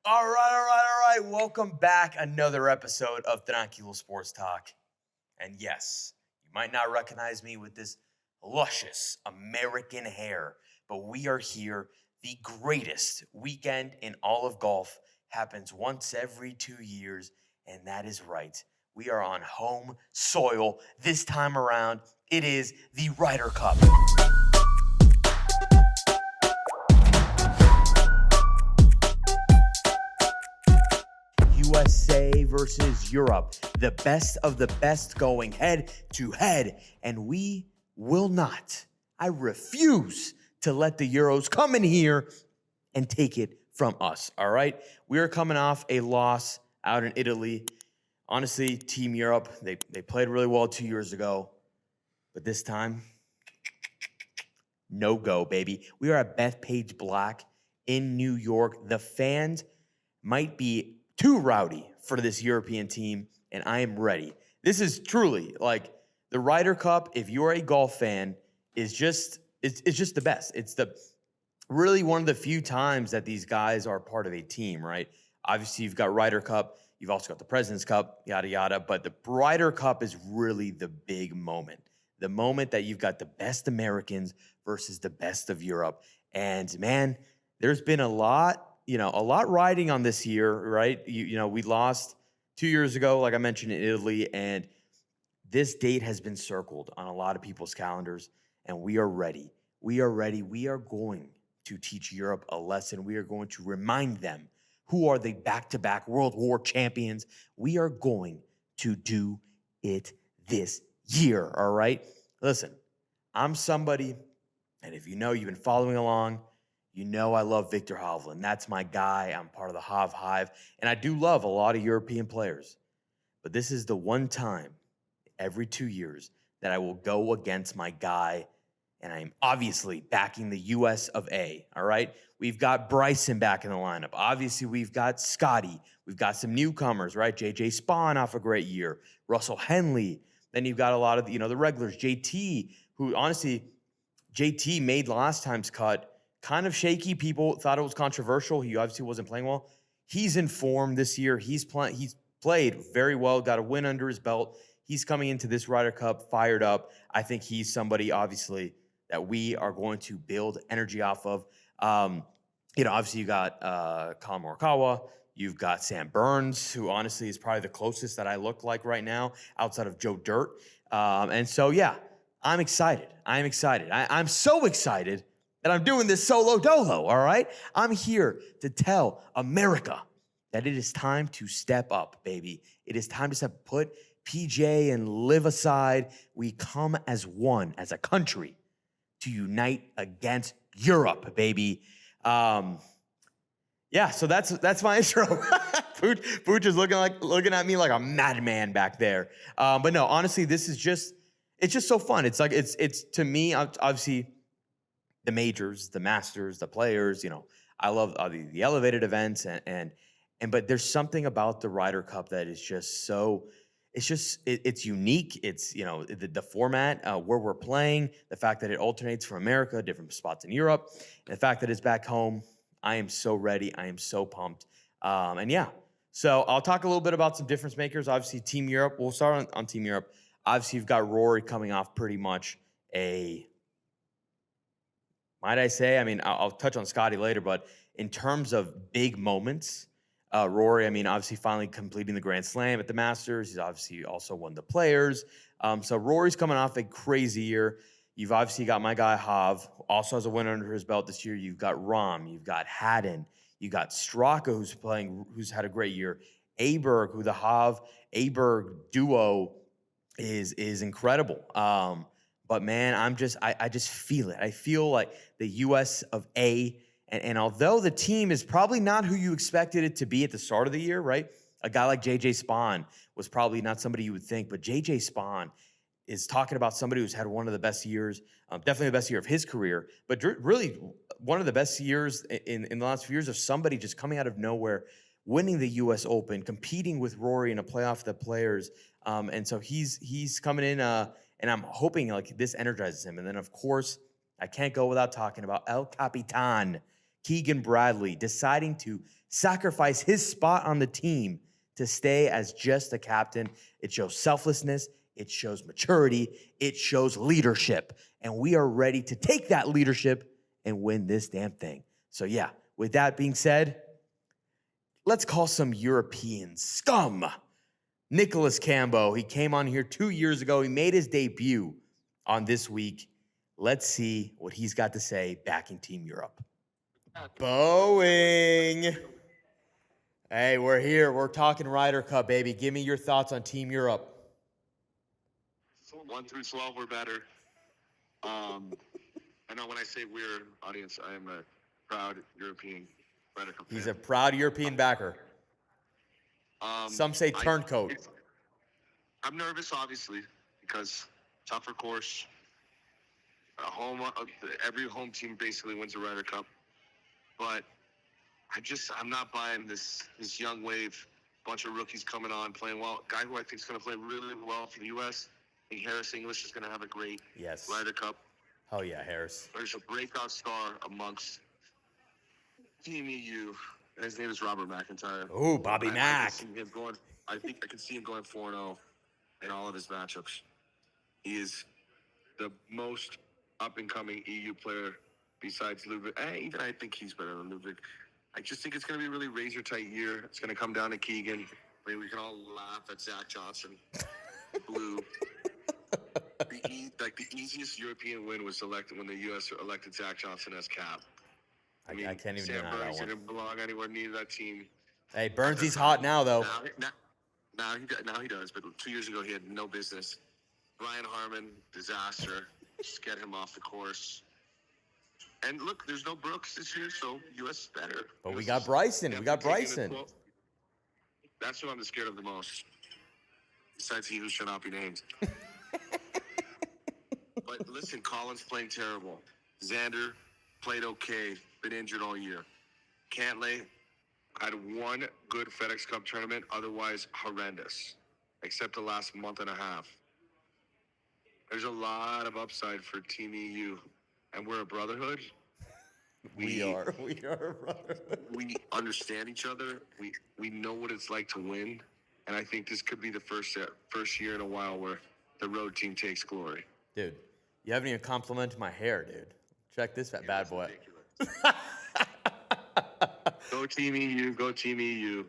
All right. Welcome back. Another episode of Tranquilo Sports Talk. And yes, you might not recognize me with this luscious American hair, but we are here. The greatest weekend in all of golf happens once every 2 years, and that is right. We are on home soil this time around. It is the Ryder Cup. USA versus Europe, the best of the best going head to head, and we will not, I refuse to let the Euros come in here and take it from us, all right? We are coming off a loss out in Italy. Honestly, Team Europe, they played really well 2 years ago, but this time, no go, baby. We are at Bethpage Black in New York. The fans might be too rowdy for this European team, and I am ready. This is truly like the Ryder Cup. If you're a golf fan, is just it's just the best. It's the really one of the few times that these guys are part of a team, right? Obviously, you've got Ryder Cup, you've also got the President's Cup, yada yada. But the Ryder Cup is really the big moment, the moment that you've got the best Americans versus the best of Europe. And man, there's been a lot riding on this year, right? We lost 2 years ago, like I mentioned, in Italy, and this date has been circled on a lot of people's calendars, and we are ready. We are ready. We are going to teach Europe a lesson. We are going to remind them who are the back-to-back World War champions. We are going to do it this year, all right? Listen, I'm somebody, and if you know, you've been following along, you know I love Victor Hovland. That's my guy. I'm part of the Hov Hive. And I do love a lot of European players. But this is the one time every 2 years that I will go against my guy. And I am obviously backing the US of A, all right? We've got Bryson back in the lineup. Obviously, we've got Scotty. We've got some newcomers, right? Spaun off a great year. Russell Henley. Then you've got a lot of, the regulars. JT, who honestly, JT made last time's cut. Kind of shaky. People thought it was controversial. He obviously wasn't playing well. He's in form this year. He's played very well, got a win under his belt. He's coming into this Ryder Cup fired up. I think he's somebody, obviously, that we are going to build energy off of. Obviously, you got Colin Morikawa. You've got Sam Burns, who honestly is probably the closest that I look like right now outside of Joe Dirt. And so, yeah, I'm excited. I'm so excited that I'm doing this solo dolo, all right? I'm here to tell America that it is time to step up, baby. It is time to put PJ and live aside. We come as one, as a country, to unite against Europe, baby. So that's my intro. Pooch is looking at me like a madman back there. But no, honestly, this is it's just so fun. It's like it's to me, obviously, the majors, the masters, the players, I love the elevated events but there's something about the Ryder Cup that is just so, it's unique. It's, the format, where we're playing, the fact that it alternates from America, different spots in Europe, and the fact that it's back home. I am so ready. I am so pumped. So I'll talk a little bit about some difference makers. Obviously, Team Europe. We'll start on Team Europe. Obviously, you've got Rory coming off pretty much might I say, I'll touch on Scotty later, but in terms of big moments, Rory, obviously finally completing the Grand Slam at the Masters. He's obviously also won the Players. So Rory's coming off a crazy year. You've obviously got my guy Hov, also has a win under his belt this year. You've got Rahm, you've got Haddon, you've got Straka, who's had a great year. Aberg, who the Hov-Aberg duo is incredible. But man, I just feel it. I feel like the US of A, and although the team is probably not who you expected it to be at the start of the year, right? A guy like Spaun was probably not somebody you would think, but Spaun is talking about somebody who's had one of the best years, definitely the best year of his career, but really one of the best years in the last few years of somebody just coming out of nowhere, winning the U.S. Open, competing with Rory in a playoff of the Players. And so he's coming in, and I'm hoping like this energizes him. And then, of course, I can't go without talking about El Capitan, Keegan Bradley, deciding to sacrifice his spot on the team to stay as just a captain. It shows selflessness. It shows maturity. It shows leadership. And we are ready to take that leadership and win this damn thing. So yeah, with that being said, let's call some European scum. Nicholas Cambo, he came on here 2 years ago. He made his debut on This Week. Let's see what he's got to say backing Team Europe. Boeing. Hey, we're here. We're talking Ryder Cup, baby. Give me your thoughts on Team Europe. 1 through 12, we're better. I know when I say we're, audience, I am a proud European Ryder Cup fan. He's a proud European backer. Some say turncoat. I'm nervous, obviously, because tougher course. Every home team basically wins a Ryder Cup. But I'm not buying this young wave, bunch of rookies coming on, playing well. Guy who I think is going to play really well for the U.S., I think Harris English is going to have a great Ryder Cup. Oh, yeah, Harris. There's a breakout star amongst Team EU, and his name is Robert McIntyre. Oh, Bobby Mack. I think I can see him going 4-0 in all of his matchups. He is the most up-and-coming EU player besides Ludwig. Even I think he's better than Ludwig. I just think it's going to be a really razor-tight year. It's going to come down to Keegan. Maybe we can all laugh at Zach Johnson. Blue. The easiest European win was elected when the U.S. elected Zach Johnson as cap. I can't even Sam deny Burns that one. didn't belong anywhere near that team. Hey, Burnsy's hot now, though. Now he does, but 2 years ago he had no business. Brian Harmon, disaster. Just get him off the course. And look, there's no Brooks this year, so U.S. is better. But we got Bryson. That's who I'm scared of the most. Besides he who shall not be named. But listen, Collins playing terrible. Xander played okay, been injured all year. Cantlay had one good FedEx Cup tournament, otherwise horrendous, except the last month and a half. There's a lot of upside for Team EU, and we're a brotherhood. We are a brotherhood. We understand each other. We know what it's like to win, and I think this could be the first year in a while where the road team takes glory. Dude, you haven't even complimented my hair, dude. Check this bad boy. Go Team EU, go Team EU.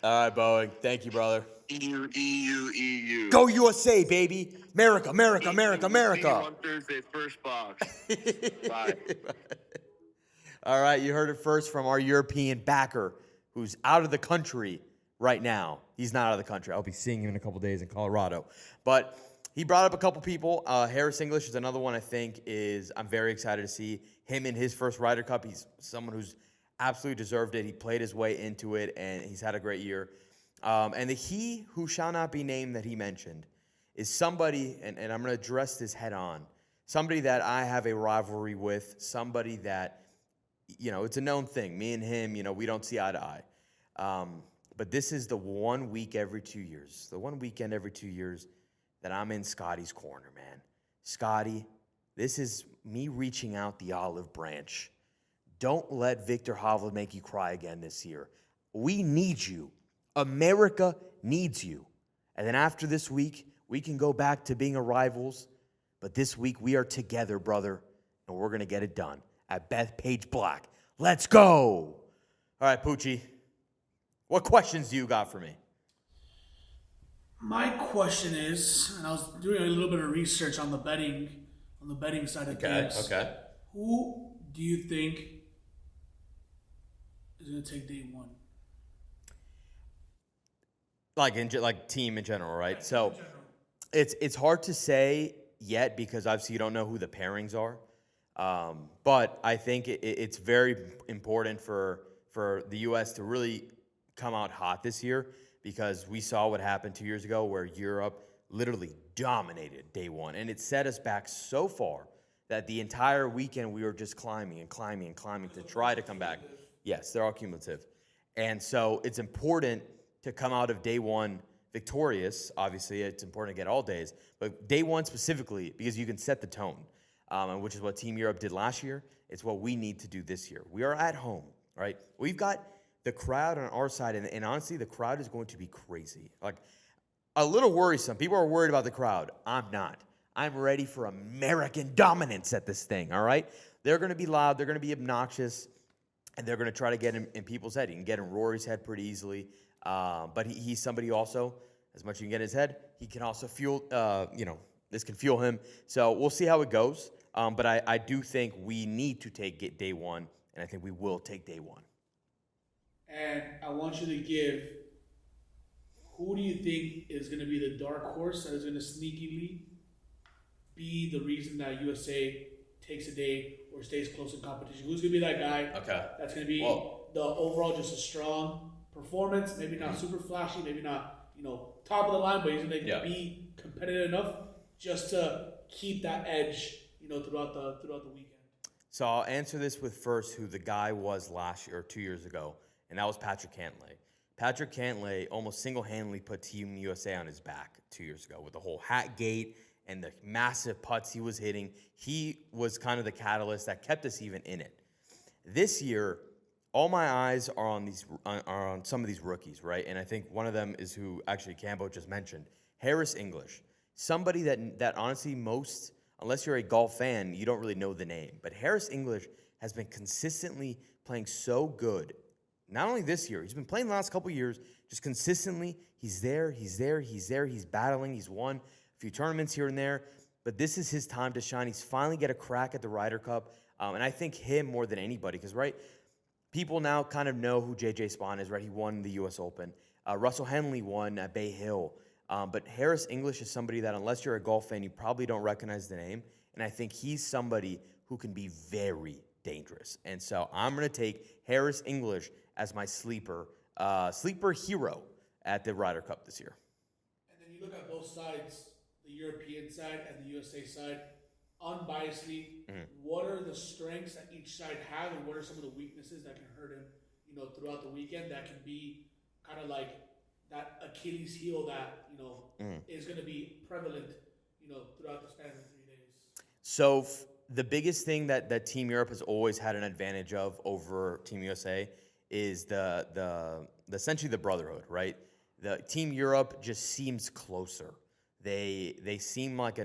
All right, Boeing. Thank you, brother. EU. Go USA, baby. America. On Thursday, first box. Bye. All right, you heard it first from our European backer who's out of the country right now. He's not out of the country. I'll be seeing him in a couple days in Colorado. But he brought up a couple people. Harris English is another one I think I'm very excited to see him in his first Ryder Cup. He's someone who's absolutely deserved it. He played his way into it, and he's had a great year. And the he who shall not be named that he mentioned is somebody, and I'm going to address this head on, somebody that I have a rivalry with, somebody that, it's a known thing. Me and him, we don't see eye to eye. But this is the 1 week every 2 years, the one weekend every 2 years that I'm in Scotty's corner, man. Scotty, this is me reaching out the olive branch. Don't let Victor Hovland make you cry again this year. We need you. America needs you. And then after this week, we can go back to being rivals. But this week, we are together, brother, and we're going to get it done at Bethpage Black. Let's go. All right, Poochie, what questions do you got for me? My question is, and I was doing a little bit of research on the betting side of things. Okay. Who do you think is going to take day one? Like team in general, right? So it's hard to say yet because obviously you don't know who the pairings are. But I think it's very important for the U.S. to really come out hot this year because we saw what happened 2 years ago where Europe literally dominated day one. And it set us back so far that the entire weekend we were just climbing to try to come back. Yes, they're all cumulative. And so it's important to come out of day one victorious. Obviously, it's important to get all days. But day one specifically because you can set the tone, which is what Team Europe did last year. It's what we need to do this year. We are at home, right? We've got the crowd on our side, and honestly, the crowd is going to be crazy. Like, a little worrisome. People are worried about the crowd. I'm not. I'm ready for American dominance at this thing, all right? They're going to be loud. They're going to be obnoxious, and they're going to try to get in people's head. You can get in Rory's head pretty easily, but he's somebody also, as much as you can get in his head, he can also fuel, this can fuel him. So we'll see how it goes, but I do think we need to take day one, and I think we will take day one. And I want you to give, who do you think is going to be the dark horse that is going to sneakily be the reason that USA takes a day or stays close in competition? Who's going to be that guy that's going to be the overall just a strong performance, maybe not super flashy, maybe not, top of the line, but he's going to be competitive enough just to keep that edge, throughout the weekend? So I'll answer this with first who the guy was last year or 2 years ago, and that was Patrick Cantlay. Patrick Cantlay almost single-handedly put Team USA on his back 2 years ago with the whole hat gate and the massive putts he was hitting. He was kind of the catalyst that kept us even in it. This year, all my eyes are on some of these rookies, right? And I think one of them is who actually Cambo just mentioned, Harris English. Somebody that honestly most, unless you're a golf fan, you don't really know the name. But Harris English has been consistently playing so good. Not only this year, he's been playing the last couple years, just consistently. He's there, he's battling, he's won a few tournaments here and there. But this is his time to shine. He's finally get a crack at the Ryder Cup. And I think him more than anybody, because, right, people now kind of know who J.J. Spaun is, right? He won the U.S. Open. Russell Henley won at Bay Hill. But Harris English is somebody that, unless you're a golf fan, you probably don't recognize the name. And I think he's somebody who can be very dangerous. And so I'm going to take Harris English as my sleeper hero at the Ryder Cup this year. And then you look at both sides, the European side and the USA side, unbiasedly, what are the strengths that each side have, and what are some of the weaknesses that can hurt him, throughout the weekend, that can be kind of like that Achilles heel that, is going to be prevalent, throughout the span of 3 days? So the biggest thing that Team Europe has always had an advantage of over Team USA is the essentially the brotherhood, right? The Team Europe just seems closer. They seem like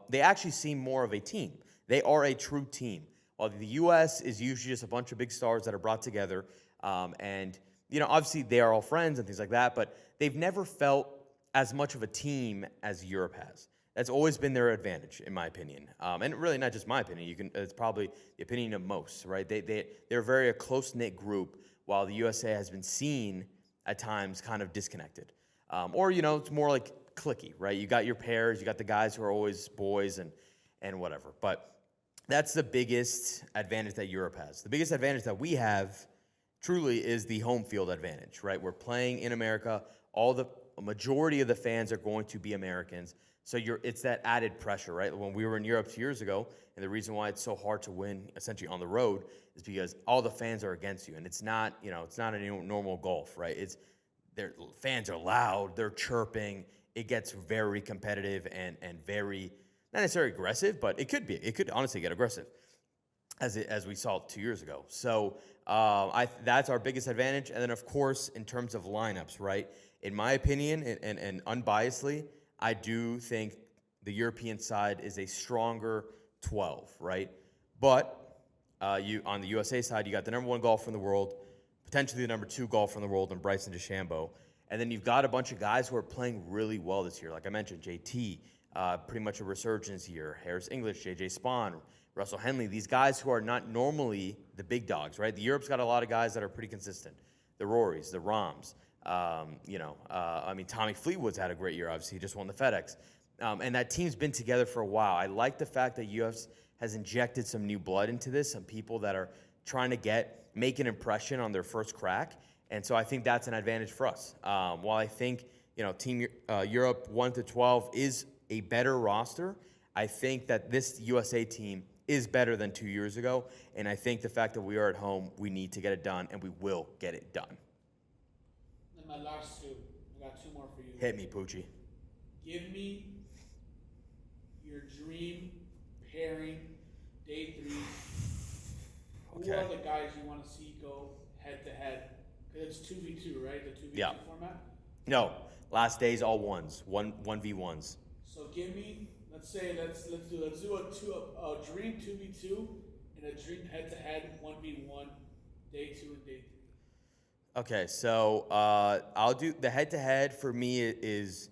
they actually seem more of a team. They are a true team. While the U.S. is usually just a bunch of big stars that are brought together, and obviously they are all friends and things like that, but they've never felt as much of a team as Europe has. That's always been their advantage, in my opinion, and really not just my opinion. It's probably the opinion of most, right? They're very a close-knit group, while the USA has been seen at times kind of disconnected, or it's more like cliquey, right? You got your pairs, you got the guys who are always boys and whatever. But that's the biggest advantage that Europe has. The biggest advantage that we have truly is the home field advantage, right? We're playing in America. A majority of the fans are going to be Americans. So it's that added pressure, right? When we were in Europe 2 years ago, and the reason why it's so hard to win essentially on the road is because all the fans are against you, and it's not a normal golf, right? Their fans are loud, they're chirping. It gets very competitive and very, not necessarily aggressive, but it could honestly get aggressive, as we saw 2 years ago. So that's our biggest advantage. And then, of course, in terms of lineups, right? In my opinion, and unbiasedly, I do think the European side is a stronger 12, right? But on the USA side, you got the number 1 golfer in the world, potentially the number 2 golfer in the world in Bryson DeChambeau. And then you've got a bunch of guys who are playing really well this year. Like I mentioned, JT, pretty much a resurgence year. Harris English, J.J. Spaun, Russell Henley. These guys who are not normally the big dogs, right? The Europe's got a lot of guys that are pretty consistent. The Rorys, the Rahms. Tommy Fleetwood's had a great year, obviously. He just won the FedEx. And that team's been together for a while. I like the fact that US has injected some new blood into this, some people that are trying to make an impression on their first crack. And so I think that's an advantage for us. While I think, Team Europe 1 to 12 is a better roster, I think that this USA team is better than 2 years ago. And I think the fact that we are at home, we need to get it done, and we will get it done. And my last two. I got 2 more for you. Hit me, Poochie. Give me your dream pairing, day 3, Who are the guys you want to see go head-to-head? Because it's 2v2, right? The 2v2 format? No. Last day's all ones. 1v1s. So give me, let's do a dream 2v2 and a dream head-to-head 1v1, day 2 and day 3. Okay, so I'll do the head-to-head. For me is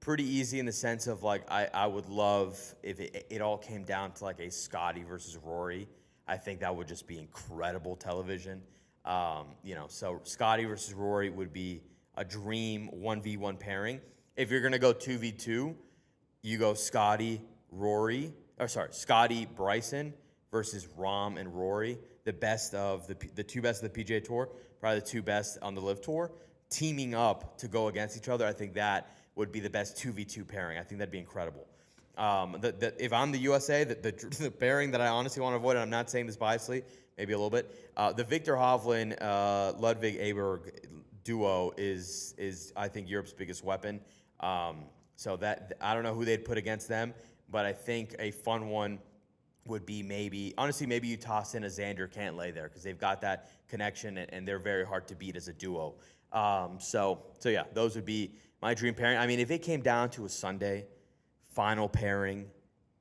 pretty easy in the sense of like I would love if it all came down to like a Scotty versus Rory. I think that would just be incredible television. So Scotty versus Rory would be a dream 1v1 pairing. If you're gonna go 2v2, you go Scotty Bryson versus Rahm and Rory, the best of the two best of the PGA Tour, probably the two best on the Live Tour, teaming up to go against each other. I think that would be the best 2v2 pairing. I think that'd be incredible. If I'm the USA, the pairing that I honestly want to avoid, and I'm not saying this biasly, maybe a little bit, the Victor Hovland, Ludwig Aberg duo is I think Europe's biggest weapon. So that I don't know who they'd put against them, but I think a fun one would be maybe you toss in a Xander Cantlay there because they've got that connection and they're very hard to beat as a duo. So yeah, those would be my dream pairing. I mean, if it came down to a Sunday final pairing,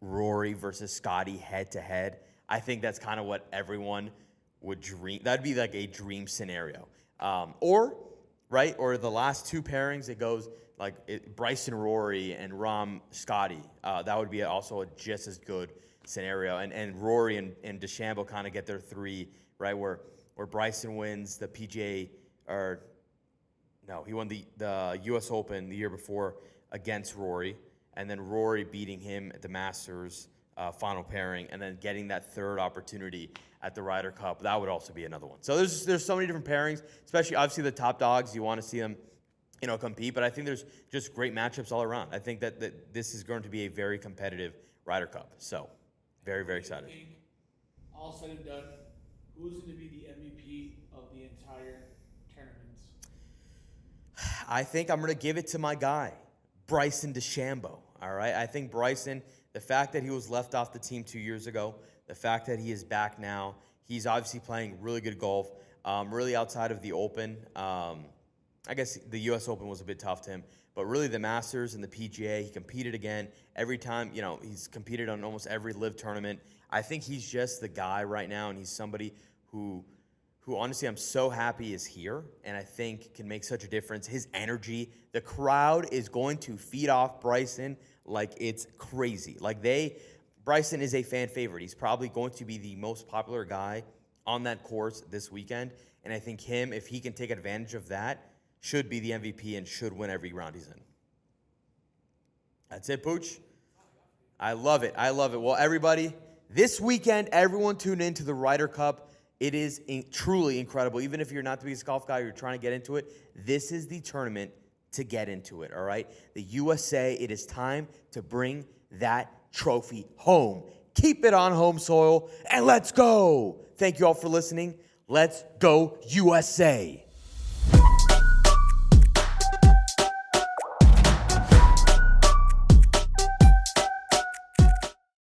Rory versus Scotty head to head, I think that's kind of what everyone would dream. That'd be like a dream scenario. Or the last two pairings, it goes like Bryson Rory and Rahm Scotty. That would be also a just as good scenario. And Rory and DeChambeau kind of get their three, right? Where Bryson wins the PGA, he won the U.S. Open the year before against Rory, and then Rory beating him at the Masters final pairing, and then getting that third opportunity at the Ryder Cup. That would also be another one. So there's so many different pairings, especially obviously the top dogs. You want to see them, compete, but I think there's just great matchups all around. I think that this is going to be a very competitive Ryder Cup. So very, very excited. All said and done, who's going to be the MVP of the entire tournament? I think I'm going to give it to my guy, Bryson DeChambeau. All right, I think Bryson, the fact that he was left off the team 2 years ago, the fact that he is back now, he's obviously playing really good golf, really outside of the Open. I guess the U.S. Open was a bit tough to him, but really the Masters and the PGA, he competed again. Every time, he's competed on almost every live tournament. I think he's just the guy right now, and he's somebody who honestly I'm so happy is here, and I think can make such a difference. His energy, the crowd is going to feed off Bryson like it's crazy. Bryson is a fan favorite. He's probably going to be the most popular guy on that course this weekend, and I think if he can take advantage of that, should be the MVP and should win every round he's in. That's it, Pooch. I love it. Well, everybody, this weekend, everyone tune in to the Ryder Cup. It is truly incredible. Even if you're not the biggest golf guy, you're trying to get into it, this is the tournament to get into it, all right? The USA, it is time to bring that trophy home. Keep it on home soil, and let's go. Thank you all for listening. Let's go USA.